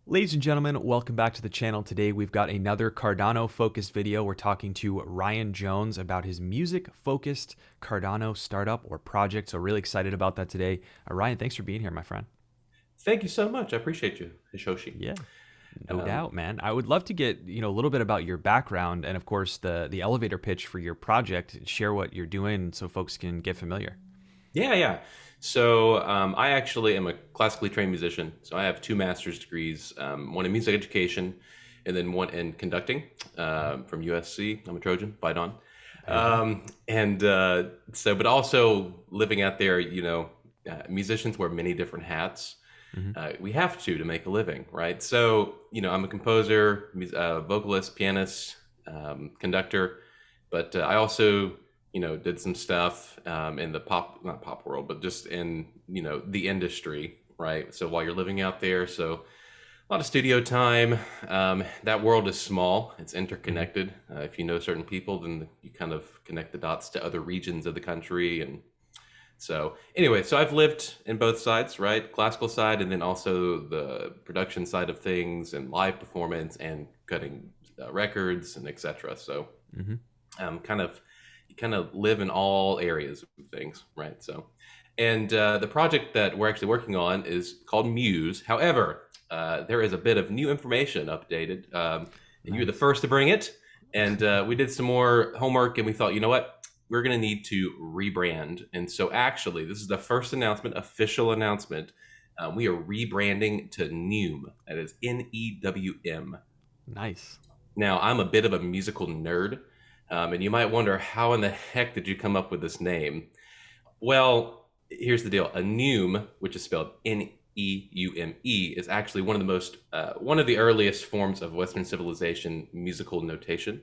Ladies and gentlemen, welcome back to the channel. Today we've got another Cardano focused video. We're talking to Ryan Jones about his music focused Cardano startup or project. So really excited about that today. Ryan, thanks for being here, my friend. Thank you so much. I appreciate you, Hashoshi. Yeah, no Um, doubt, man. I would love to get, a little bit about your background and of course the elevator pitch for your project. Share what you're doing so folks can get familiar. yeah. So I actually am a classically trained musician. So I have two master's degrees, one in music education and then one in conducting from USC. I'm a Trojan, fight on. There you go. But also living out there, musicians wear many different hats. Hmm. We have to make a living, right? So, I'm a composer, vocalist, pianist, conductor, but I also, did some stuff in the not pop world, but just in, the industry, right? So while you're living out there, so a lot of studio time. That world is small, it's Hmm. interconnected. If you know certain people, then you kind of connect the dots to other regions of the country and so anyway, so I've lived in both sides, right? Classical side, and then also the production side of things, and live performance, and cutting records, and etc. So, Hmm. kind of you kind of live in all areas of things, right? So, and the project that we're actually working on is called Muse. However, there is a bit of new information updated, and you're the Nice. first to bring it. And we did some more homework, and we thought, you know what? We're going to need to rebrand. And so, actually, this is the first announcement, official announcement. We are rebranding to NEWM. That is NEWM. Nice. Now, I'm a bit of a musical nerd, and you might wonder how in the heck did you come up with this name? Well, here's the deal. A neume, which is spelled Neume, is actually one of the earliest forms of Western civilization musical notation.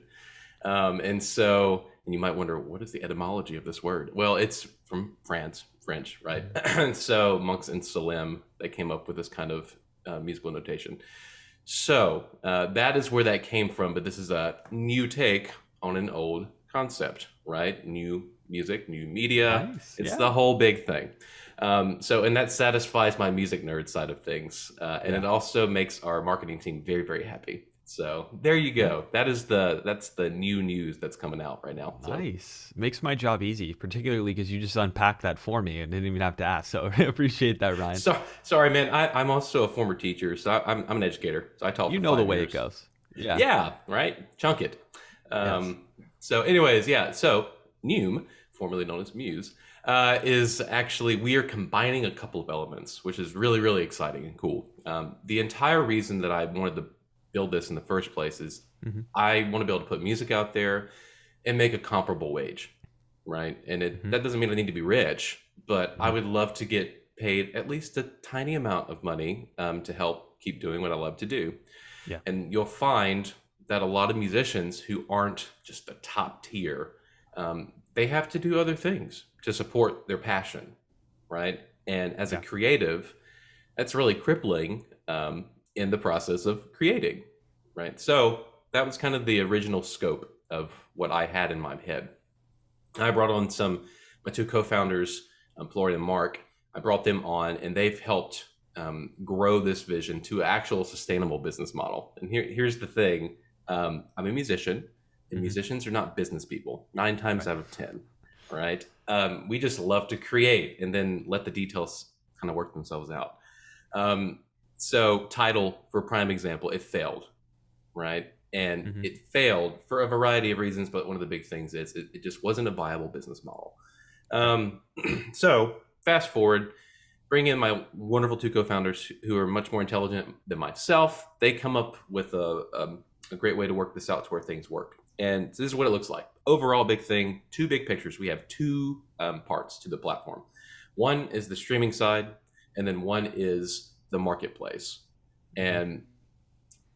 And you might wonder, what is the etymology of this word? Well, it's from France, French, right? Mhm. And so monks in Salem, they came up with this kind of musical notation. So that is where that came from. But this is a new take on an old concept, right? New music, new media. Nice. It's the Yeah. whole big thing. And that satisfies my music nerd side of things, and it Yeah. also makes our marketing team very, very happy. So there you Yeah. go. That's the new news that's coming out right now. So Nice. Makes my job easy, particularly because you just unpacked that for me and didn't even have to ask. So I appreciate that, Ryan. sorry, man. I'm also a former teacher, so I'm an educator. So I taught You for know the 5 way it years. goes. Yeah. Yeah, right. Chunk it. Yes. Anyways, yeah. So Nume, formerly known as Muse, is actually we are combining a couple of elements, which is really, really exciting and cool. The entire reason that I wanted to build this in the first place is Hmm. I want to be able to put music out there and make a comparable wage, right? And Hmm. that doesn't mean I need to be rich, but I Hmm. would love to get paid at least a tiny amount of money to help keep doing what I love to do. Yeah. And you'll find that a lot of musicians who aren't just the top tier, they have to do other things to support their passion, right? And as a Yeah. creative, that's really crippling in the process of creating, right? So that was kind of the original scope of what I had in my head. I brought on my two co-founders, Florian and Mark. I brought them on, and they've helped grow this vision to an actual sustainable business model. And here's the thing: I'm a musician, and Hmm. musicians are not business people. 9 times Right. out of 10, right? We just love to create, and then let the details kind of work themselves out. Um, so, title for prime example, it failed, right? And Hmm. it failed for a variety of reasons, but one of the big things is it just wasn't a viable business model. Yeah. Um, so fast forward, bring in my wonderful two co-founders who are much more intelligent than myself. They come up with a great way to work this out to where things work. And this is what it looks like. Overall, big thing, two big pictures. We have two parts to the platform. One is the streaming side, and then one is the marketplace. Hmm.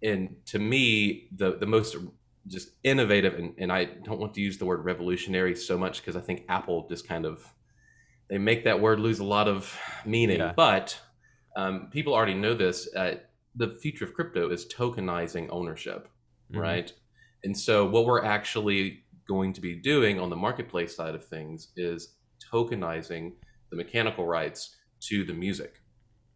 And to me, the most just innovative, and I don't want to use the word revolutionary so much because I think Apple just kind of they make that word lose a lot of meaning. Yeah. But people already know this. The future of crypto is tokenizing ownership, Hmm. right? And so what we're actually going to be doing on the marketplace side of things is tokenizing the mechanical rights to the music.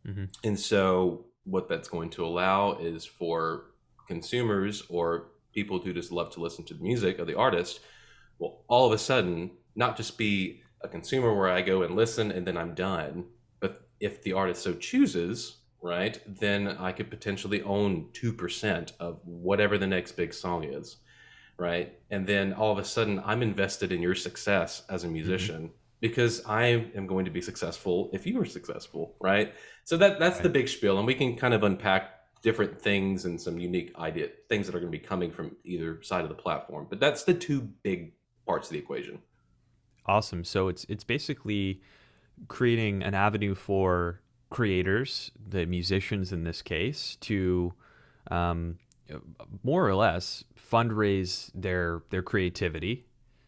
Hmm. And so what that's going to allow is for consumers or people who just love to listen to the music of the artist will all of a sudden not just be a consumer where I go and listen and then I'm done, but if the artist so chooses, right, then I could potentially own 2% of whatever the next big song is, right? And then all of a sudden I'm invested in your success as a Hmm. musician because I am going to be successful if you are successful, right? So that's the Right. big spiel, and we can kind of unpack different things and some unique idea things that are going to be coming from either side of the platform. But that's the two big parts of the equation. Awesome. So it's basically creating an avenue for creators, the musicians in this case, to um, more or less fundraise their creativity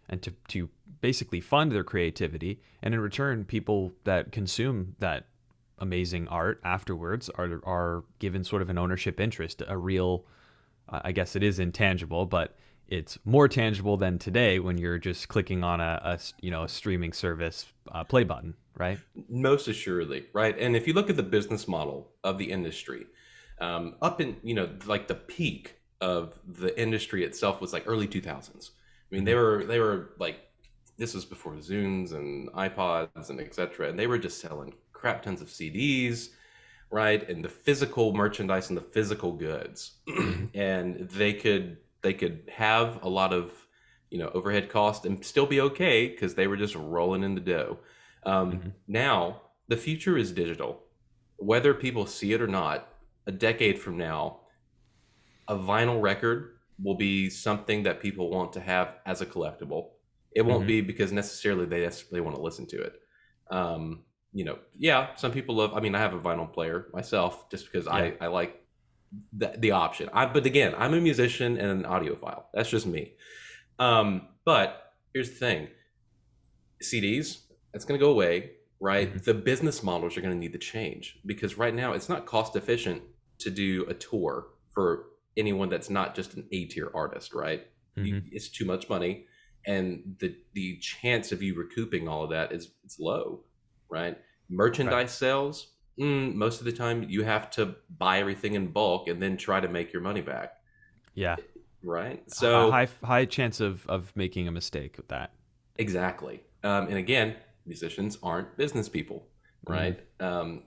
and to basically fund their creativity. And in return, people that consume that amazing art afterwards are given sort of an ownership interest, a real, I guess it is intangible, but it's more tangible than today when you're just clicking on a streaming service play button, right? Most assuredly, right? And if you look at the business model of the industry, up in like the peak of the industry itself was like early 2000s. I mean, Mm-hmm. they were like, this was before Zunes and iPods and etc. And they were just selling crap tons of CDs, right? And the physical merchandise and the physical goods, Mm-hmm. and they could have a lot of overhead cost and still be okay because they were just rolling in the dough. Mm-hmm. Now the future is digital, whether people see it or not. A decade from now, a vinyl record will be something that people want to have as a collectible. It won't Mm-hmm. be because necessarily they want to listen to it. Yeah, some people love. I mean, I have a vinyl player myself just because Yeah. I like the option. But again, I'm a musician and an audiophile. That's just me. But here's the thing: CDs, that's going to go away, Mm-hmm. right? The business models are going to need to change because right now it's not cost efficient to do a tour for anyone that's not just an A tier artist, right? Mm-hmm. It's too much money, and the chance of you recouping all of that is it's low, right? Okay. Merchandise sales, most of the time you have to buy everything in bulk and then try to make your money back, Yeah. right? High So high chance of making a mistake with that. exactly. And again, musicians aren't business people, Mm-hmm. right?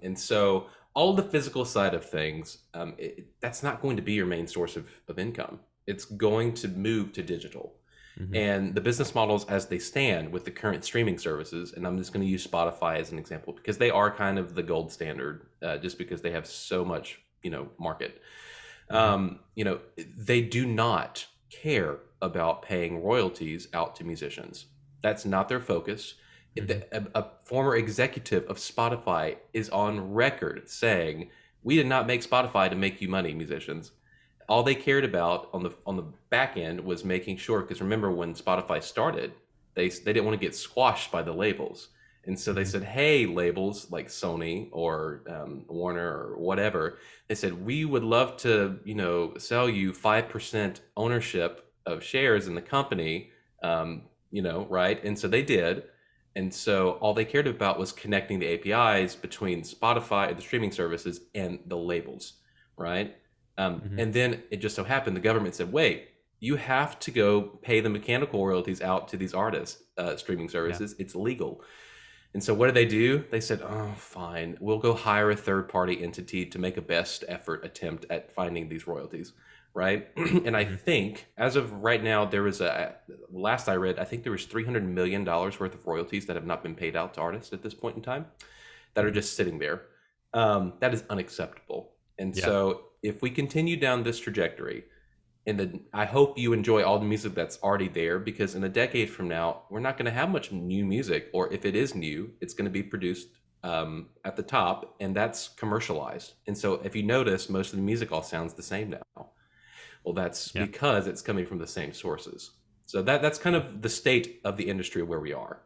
And so all the physical side of things, that's not going to be your main source of income. It's going to move to digital. Mm-hmm. And the business models as they stand with the current streaming services, and I'm just going to use Spotify as an example because they are kind of the gold standard, just because they have so much, market. Mm-hmm. They do not care about paying royalties out to musicians. That's not their focus. Mm-hmm. A former executive of Spotify is on record saying, "We did not make Spotify to make you money, musicians." All they cared about on the back end was making sure, because remember when Spotify started, they didn't want to get squashed by the labels. And so they Mm-hmm. said, hey, labels like Sony or Warner or whatever, they said, we would love to, sell you 5% ownership of shares in the company, right? And so they did. And so all they cared about was connecting the APIs between Spotify, the streaming services, and the labels, right? Mm-hmm. And then it just so happened the government said, wait, you have to go pay the mechanical royalties out to these artists, streaming Yeah. services. It's legal. And so what did they do? They said, oh, fine, we'll go hire a third party entity to make a best effort attempt at finding these royalties, right? And I Mm-hmm. think as of right now, there was last I read, I think there was $300 million worth of royalties that have not been paid out to artists at this point in time that are Mm-hmm. just sitting there. That is unacceptable. And Yeah. so if we continue down this trajectory, and then I hope you enjoy all the music that's already there, because in a decade from now, we're not going to have much new music, or if it is new, it's going to be produced at the top, and that's commercialized. And so if you notice, most of the music all sounds the same now. Well, that's Yeah. because it's coming from the same sources. So that's kind of the state of the industry where we are.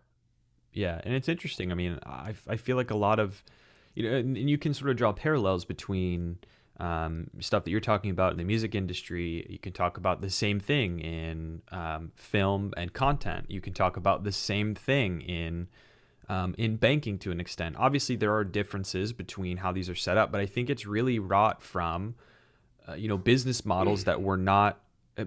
Yeah, and it's interesting. I mean, I feel like a lot of, and you can sort of draw parallels between stuff that you're talking about in the music industry. You can talk about the same thing in film and content. You can talk about the same thing in in banking to an extent. Obviously, there are differences between how these are set up, but I think it's really wrought from business models that were not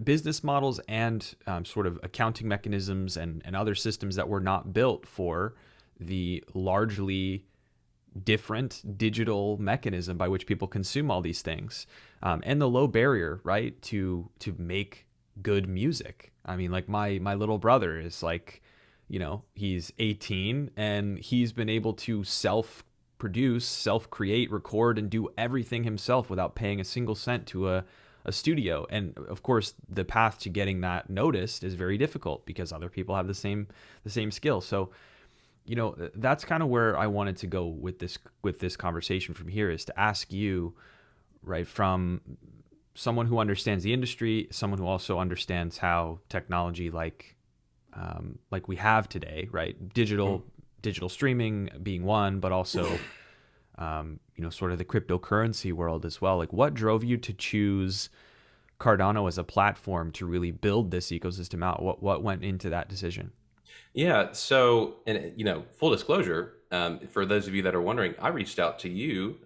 business models and sort of accounting mechanisms and other systems that were not built for the largely different digital mechanism by which people consume all these things, and the low barrier, right, to make good music. I mean, like my little brother is like, he's 18 and he's been able to self produce, self create, record, and do everything himself without paying a single cent to a studio. And of course, the path to getting that noticed is very difficult because other people have the same skill. So, that's kind of where I wanted to go with this conversation from here, is to ask you, right, from someone who understands the industry, someone who also understands how technology like we have today, right, digital streaming being one, but also sort of the cryptocurrency world as well. Like, what drove you to choose Cardano as a platform to really build this ecosystem out? What went into that decision? Yeah. So, and full disclosure, for those of you that are wondering, I reached out to you,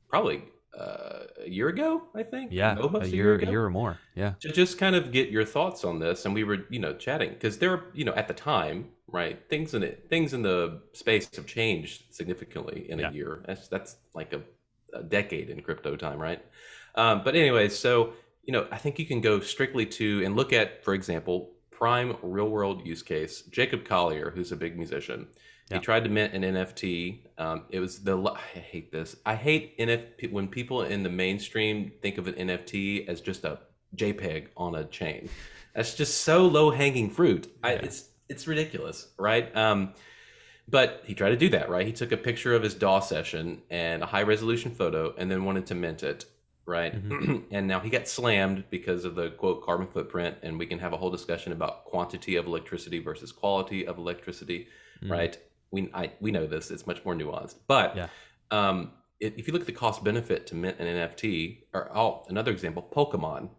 probably a year ago, I think, Yeah, a almost a year year, a ago, year or more. Yeah. to just kind of get your thoughts on this. And we were, chatting because there, at the time, right, things in the space have changed significantly in a Yeah. year. That's like a decade in crypto time, right? But anyway, so I think you can go strictly to and look at, for example, prime real world use case. Jacob Collier, who's a big musician, he Yeah. tried to mint an NFT. It was I hate this. I hate NFT when people in the mainstream think of an NFT as just a JPEG on a chain. That's just so low hanging fruit. Yeah. It's ridiculous, right? But he tried to do that, right? He took a picture of his DAW session and a high resolution photo and then wanted to mint it, right? Hmm. And now he got slammed because of the quote carbon footprint. And we can have a whole discussion about quantity of electricity versus quality of electricity, Mm. right? We know this, it's much more nuanced. But Yeah. if you look at the cost benefit to mint an NFT, or another example, Pokemon,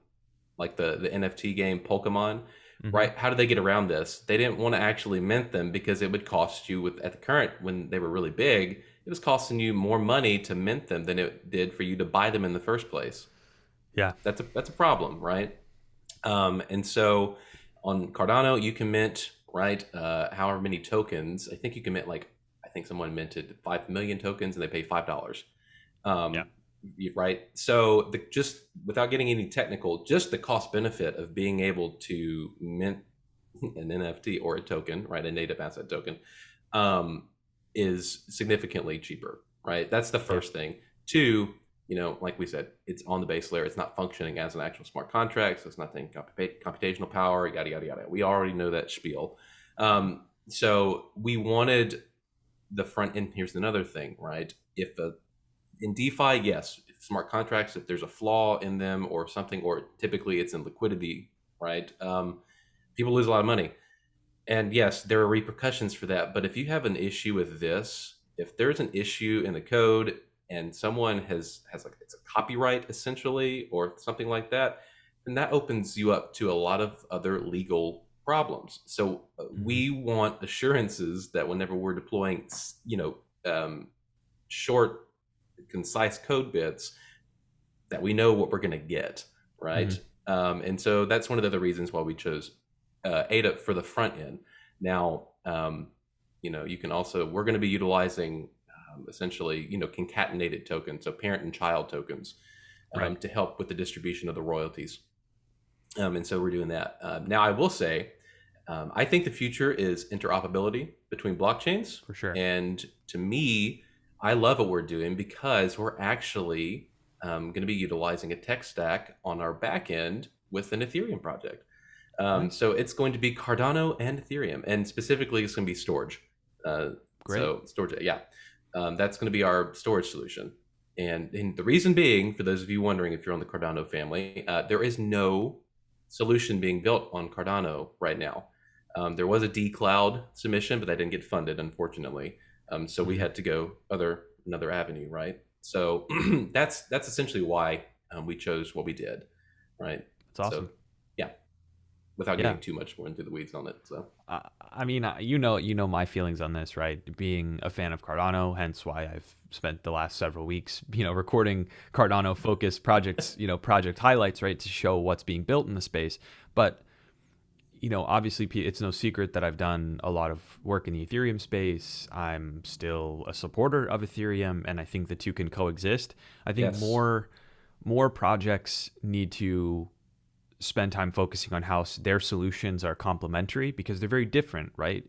like the NFT game Pokemon, Hmm. right? How did they get around this? They didn't want to actually mint them because it would cost you at the current when they were really big, it was costing you more money to mint them than it did for you to buy them in the first place. Yeah. That's a problem, right? And so on Cardano, you can mint, right, however many tokens. I think you can mint I think someone minted 5 million tokens and they paid $5. Yeah. Um, right. So just without getting any technical, just the cost benefit of being able to mint an NFT or a token, right, a native asset token, um, is significantly cheaper, right? That's the Yeah. first thing. Two, like we said, it's on the base layer. It's not functioning as an actual smart contract, so it's not taking computational power, yada yada yada. We already know that spiel. So we wanted the front end. Here's another thing, right? In DeFi, yes, smart contracts, if there's a flaw in them or something, or typically it's in liquidity, right? People lose a lot of money. And yes, there are repercussions for that. But if you have an issue with this, if there's an issue in the code and someone has like it's a copyright essentially or something like that, then that opens you up to a lot of other legal problems. So Hmm. we want assurances that whenever we're deploying, short, concise code bits, that we know what we're going to get, Hmm. right? And so that's one of the other reasons why we chose ADA for the front end. Now, you can also we're going to be utilizing essentially concatenated tokens, so parent and child tokens, Right. to help with the distribution of the royalties. And so we're doing that. Now, I will say, I think the future is interoperability between blockchains. For sure. And to me, I love what we're doing because we're actually going to be utilizing a tech stack on our back end with an Ethereum project. Nice. So it's going to be Cardano and Ethereum, and specifically, it's going to be storage. Great. So storage, yeah, that's going to be our storage solution. And the reason being, for those of you wondering if you're on the Cardano family, there is no solution being built on Cardano right now. There was a D Cloud submission, but that didn't get funded, unfortunately. So we Hmm. had to go another avenue, right? So that's essentially why we chose what we did, right? That's So awesome. yeah. without Yeah. getting too much more into the weeds on it. So I mean, you know my feelings on this, right? Being a fan of Cardano, hence why I've spent the last several weeks, recording Cardano focused projects, project highlights, right, to show what's being built in the space. But obviously, it's no secret that I've done a lot of work in the Ethereum space. I'm still a supporter of Ethereum, and I think the two can coexist. I think yes, more projects need to spend time focusing on how their solutions are complementary because they're very different, right?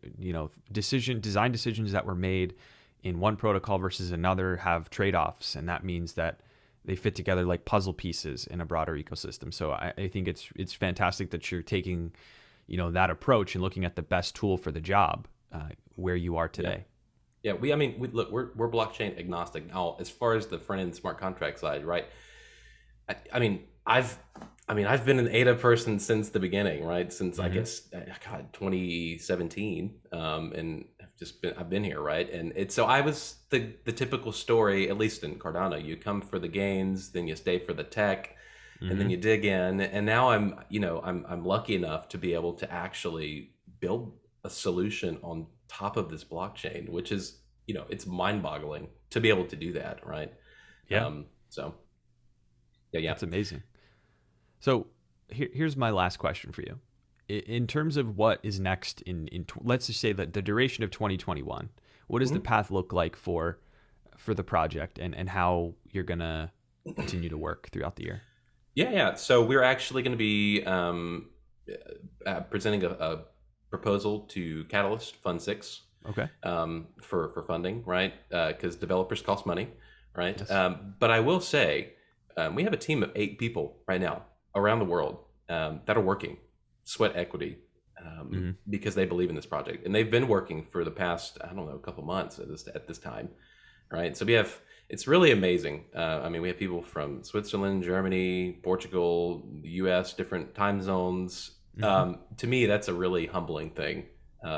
Design decisions that were made in one protocol versus another have trade-offs, and that means that they fit together like puzzle pieces in a broader ecosystem. So I think it's fantastic that you're taking that approach and looking at the best tool for the job where you are yeah. today. Yeah, I mean, look, we're blockchain agnostic now as far as the front end smart contract side, right? I mean, I've been an ADA person since the beginning, right? Since I Mm-hmm. guess, God, 2017, and I've been here, right? And it's so I was the typical story, at least in Cardano. You come for the gains, then you stay for the tech, and then Mm-hmm. you dig in. And now I'm lucky enough to be able to actually build a solution on top of this blockchain, which is it's mind-boggling to be able to do that, right? Yeah, So yeah, yeah. that's amazing. So here's my last question for you. In terms of what is next let's just say that the duration of 2021, what does the Mhm. path look like for the project and how you're going to continue to work throughout the year? Yeah, yeah. So we're actually going to be presenting a proposal to Catalyst Fund 6 Okay. for funding, right? Because developers cost money, right? Yes. But I will say we have a team of 8 people right now around the world that are working sweat equity Mm-hmm. because they believe in this project, and they've been working for the past I don't know a couple months at this time, right? So we have it's really amazing. I mean, we have people from Switzerland, Germany, Portugal, the U.S., different time zones. Mm-hmm. To me, that's a really humbling thing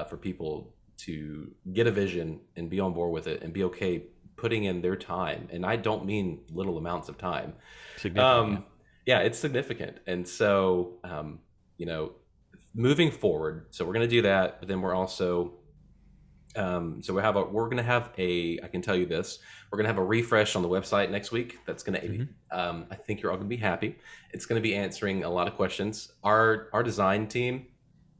for people to get a vision and be on board with it and be okay putting in their time. And I don't mean little amounts of time. Significant, yeah. Um, yeah, it's significant. And so, you know, moving forward, so we're going to do that, but then we're also so we're going to have a. I can tell you this. We're going to have a refresh on the website next week. That's going to. Mm-hmm. I think you're all going to be happy. It's going to be answering a lot of questions. Our design team,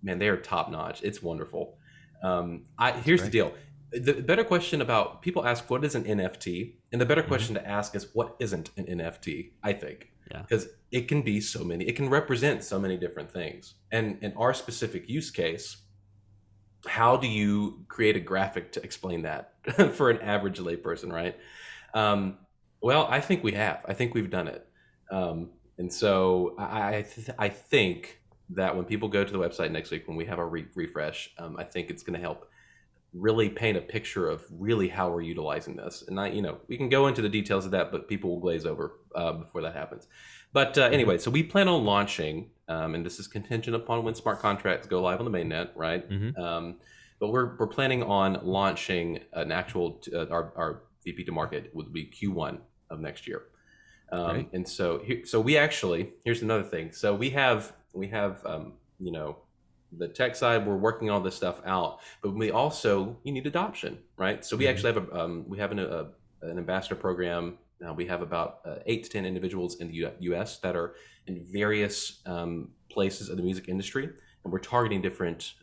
man, they are top notch. It's wonderful. That's Here's the great. deal. The better question about people ask what is an NFT, and the better Mm-hmm. question to ask is what isn't an NFT. I think Yeah. because it can be so many. It can represent so many different things. And in our specific use case, how do you create a graphic to explain that for an average layperson, right? Um, well, I think we have. I think we've done it. And so I think that when people go to the website next week, when we have our refresh, I think it's going to help really paint a picture of really how we're utilizing this. And we can go into the details of that, but people will glaze over before that happens. But Mm-hmm. anyway, so we plan on launching, and this is contingent upon when smart contracts go live on the mainnet, right? Mm-hmm. But we're planning on launching an actual our VP to market would be Q1 of next year. Great. And so so we actually here's another thing. So we have the tech side. We're working all this stuff out, but we also you need adoption, right? So we Mm-hmm. actually have an ambassador program. We have about 8 to 10 individuals in the U.S. that are in various places of the music industry, and we're targeting different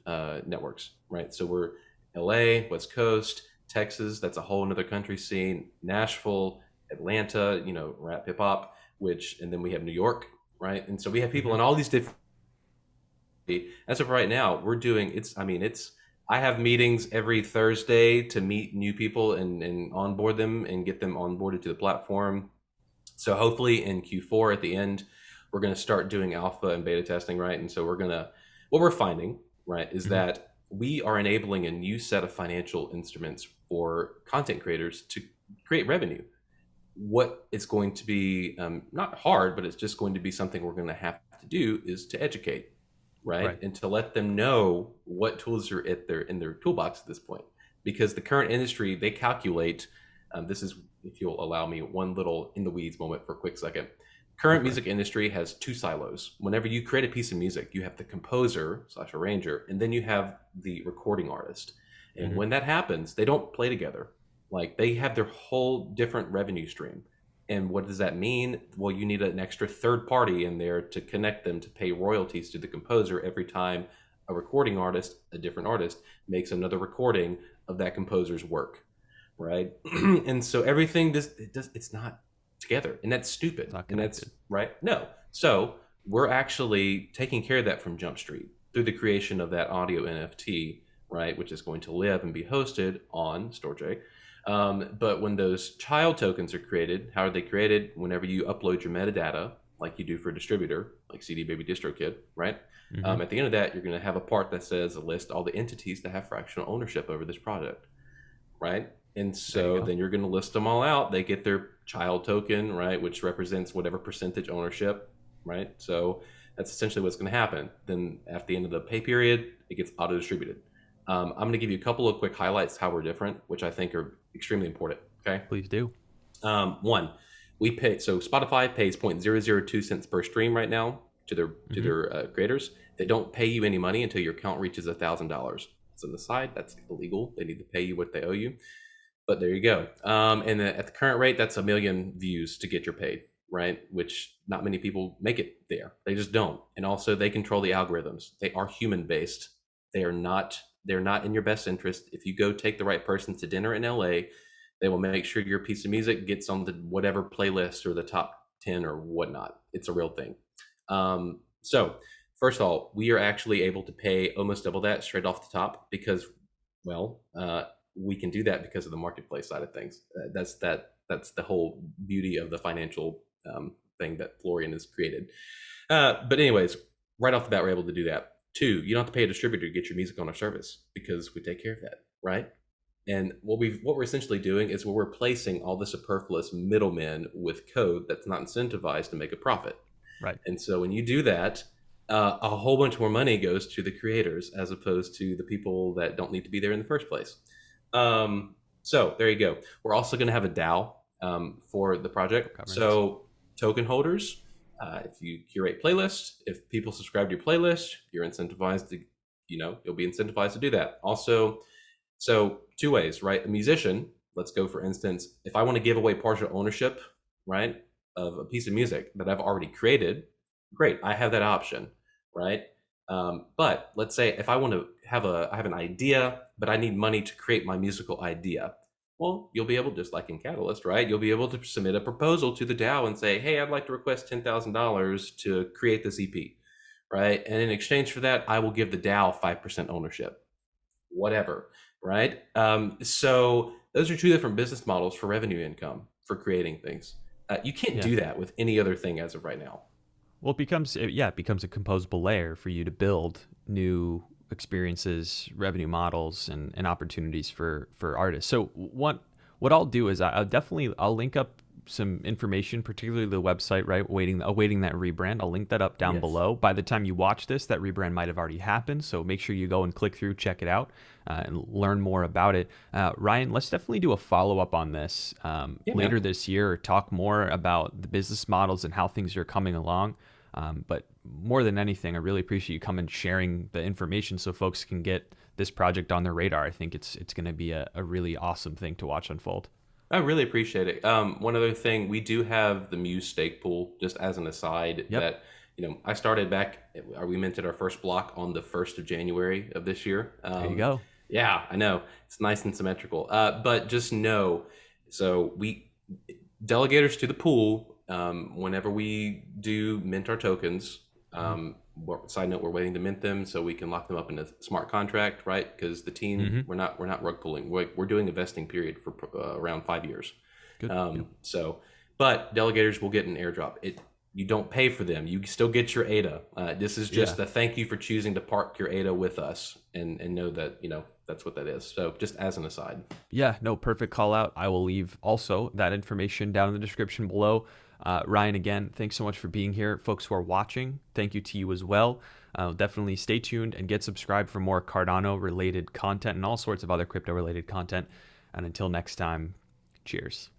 networks, right? So we're L.A., West Coast, Texas. That's a whole another country scene. Nashville, Atlanta, rap hip hop, and then we have New York, right? And so we have people Mm-hmm. in all these different. As of right now, we're doing it's. I mean, it's. I have meetings every Thursday to meet new people and onboard them and get them onboarded to the platform. So hopefully in Q4 at the end, we're going to start doing alpha and beta testing, right? And so what we're finding, right, is Mm-hmm. that we are enabling a new set of financial instruments for content creators to create revenue. What it's going to be not hard, but it's just going to be something we're going to have to do is to educate, right, Right. and to let them know what tools are in their toolbox at this point. Because the current industry, they calculate. This is, if you'll allow me one little in the weeds moment for a quick second. Current for it. music industry has two silos. Whenever you create a piece of music, you have the composer / arranger, and then you have the recording artist. And Hmm. when that happens, they don't play together. Like they have their whole different revenue stream. And what does that mean? Well, you need an extra third party in there to connect them to pay royalties to the composer every time a recording artist, a different artist, makes another recording of that composer's work, right? And so everything it's not together, and that's It's stupid, not and that's connected. right. No, so we're actually taking care of that from Jump Street through the creation of that audio NFT, right, which is going to live and be hosted on StoreJ. But when those child tokens are created, how are they created? Whenever you upload your metadata, like you do for a distributor, like CD Baby DistroKid, right? Hmm. At the end of that, you're going to have a part that says list all the entities that have fractional ownership over this project, right? And There you so go. then you're going to list them all out. They get their child token, right, which represents whatever percentage ownership, right? So that's essentially what's going to happen. Then at the end of the pay period, it gets auto distributed. I'm going to give you a couple of quick highlights how we're different, which I think are extremely important. Okay. Please do. One, we pay, so Spotify pays 0.002 cents per stream right now to their Hmm. creators. They don't pay you any money until your account reaches $1,000. So on the side, that's illegal. They need to pay you what they owe you. But there you go. And at the current rate, that's 1 million views to get your paid, right? Which not many people make it there. They just don't. And also, they control the algorithms. They are human based. They are not. They're not in your best interest. If you go take the right person to dinner in LA, they will make sure your piece of music gets on the whatever playlist or the top 10 or whatnot. It's a real thing. So first of all, we are actually able to pay almost double that straight off the top because, well, we can do that because of the marketplace side of things. That's the whole beauty of the financial thing that Florian has created. But anyways, right off the bat, we're able to do that. Two, you don't have to pay a distributor to get your music on our service because we take care of that, right? And what we're essentially doing is we're replacing all the superfluous middlemen with code that's not incentivized to make a profit. Right. And so when you do that, a whole bunch more money goes to the creators as opposed to the people that don't need to be there in the first place. So there you go. We're also going to have a DAO for the project. Governance. So token holders, if you curate playlists, if people subscribe to your playlist, you're incentivized to, you'll be incentivized to do that. Also, so two ways, right? A musician, let's go for instance, if I want to give away partial ownership, right, of a piece of music that I've already created, great, I have that option, right? But let's say if I want to I have an idea, but I need money to create my musical idea. Well, you'll be able, just like in Catalyst, right? You'll be able to submit a proposal to the DAO and say, hey, I'd like to request $10,000 to create this EP, right? And in exchange for that, I will give the DAO 5% ownership, whatever, right? So those are two different business models for revenue income for creating things. You can't Yeah. do that with any other thing as of right now. Well, it becomes a composable layer for you to build new experiences, revenue models, and opportunities for artists. So what I'll do is I'll link up some information, particularly the website, right? Awaiting that rebrand. I'll link that up down Yes. below. By the time you watch this, that rebrand might have already happened. So make sure you go and click through, check it out, and learn more about it. Ryan, let's definitely do a follow up on this Yeah, later man. this year. Talk more about the business models and how things are coming along. But more than anything, I really appreciate you coming sharing the information so folks can get this project on their radar. I think it's going to be a really awesome thing to watch unfold. I really appreciate it. One other thing, we do have the Muse Stake Pool, just as an aside, Yep. that I started back. We minted our first block on the 1st of January of this year. There you go. Yeah, I know it's nice and symmetrical. But just know, so we delegators to the pool. Whenever we do mint our tokens, Hmm. side note, we're waiting to mint them so we can lock them up in a smart contract, right? Because the team, Hmm. we're not rug pulling. We're doing a vesting period for around 5 years. Good. Yep. So, but delegators will get an airdrop. You don't pay for them. You still get your ADA. This is just Yeah. a thank you for choosing to park your ADA with us, and know that that's what that is. So just as an aside. Yeah, no, perfect call out. I will leave also that information down in the description below. Ryan, again, thanks so much for being here. Folks who are watching, thank you to you as well. Definitely stay tuned and get subscribed for more Cardano related content and all sorts of other crypto related content. And until next time, cheers.